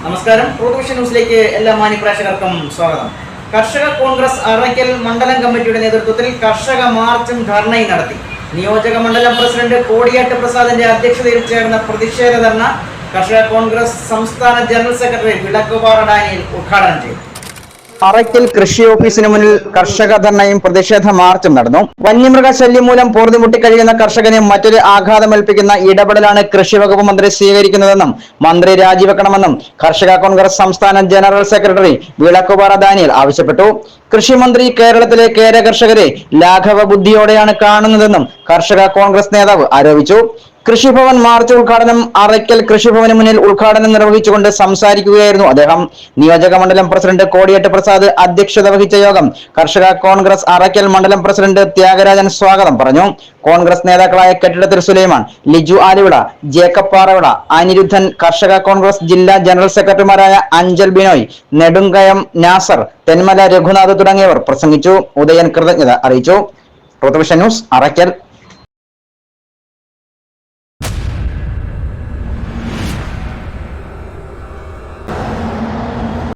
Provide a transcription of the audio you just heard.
നമസ്കാരം. ട്രൂത്ത് ന്യൂസിലേക്ക് എല്ലാ മാന്യപ്രേക്ഷകർക്കും സ്വാഗതം. കർഷക കോൺഗ്രസ് അറയ്ക്കൽ മണ്ഡലം കമ്മിറ്റിയുടെ നേതൃത്വത്തിൽ കർഷക മാർച്ചും ധർണയും നടത്തി. നിയോജക മണ്ഡലം പ്രസിഡന്റ് കോടിയാട്ട് പ്രസാദിന്റെ അധ്യക്ഷതയിൽ ചേർന്ന പ്രതിഷേധ ധർണ കർഷക കോൺഗ്രസ് സംസ്ഥാന ജനറൽ സെക്രട്ടറി വിളക്കുപാറ ഡാനിയൽ ഉദ്ഘാടനം ചെയ്തു. അറയ്ക്കൽ കൃഷി ഓഫീസിന് മുന്നിൽ കർഷക ധർണയും പ്രതിഷേധ മാർച്ചും നടന്നു. വന്യമൃഗശല്യം മൂലം പൊറുതിമുട്ടി കഴിയുന്ന കർഷകന് മറ്റൊരു ആഘാതമേൽപ്പിക്കുന്ന ഇടപെടലാണ് കൃഷി വകുപ്പ് മന്ത്രി സ്വീകരിക്കുന്നതെന്നും മന്ത്രി രാജിവെക്കണമെന്നും കർഷക കോൺഗ്രസ് സംസ്ഥാന ജനറൽ സെക്രട്ടറി വിളക്കുപാറ ഡാനിയൽ ആവശ്യപ്പെട്ടു. കൃഷിമന്ത്രി കേരളത്തിലെ കേര കർഷകരെ ലാഘവ ബുദ്ധിയോടെയാണ് കാണുന്നതെന്നും കർഷക കോൺഗ്രസ് നേതാവ് ആരോപിച്ചു. കൃഷിഭവൻ മാർച്ച് ഉദ്ഘാടനം അറയ്ക്കൽ കൃഷിഭവന് മുന്നിൽ ഉദ്ഘാടനം നിർവഹിച്ചുകൊണ്ട് സംസാരിക്കുകയായിരുന്നു അദ്ദേഹം. നിയോജക മണ്ഡലം പ്രസിഡന്റ് കോടിയാട്ട് പ്രസാദ് അധ്യക്ഷത വഹിച്ച യോഗം കർഷക കോൺഗ്രസ് അറയ്ക്കൽ മണ്ഡലം പ്രസിഡന്റ് ത്യാഗരാജൻ സ്വാഗതം പറഞ്ഞു. കോൺഗ്രസ് നേതാക്കളായ കെട്ടിടത്തിൽ സുലൈമാൻ, ലിജു ആലുവിള, ജേക്കബ് പാറവിള, അനിരുദ്ധൻ, കർഷക കോൺഗ്രസ് ജില്ലാ ജനറൽ സെക്രട്ടറിമാരായ അഞ്ചൽ ബിനോയ്, നെടുങ്കയം നാസർ, തെന്മല രഘുനാഥ് തുടങ്ങിയവർ പ്രസംഗിച്ചു. ഉദയൻ കൃതജ്ഞത അറിയിച്ചു. Truth Vision News, Arakkal.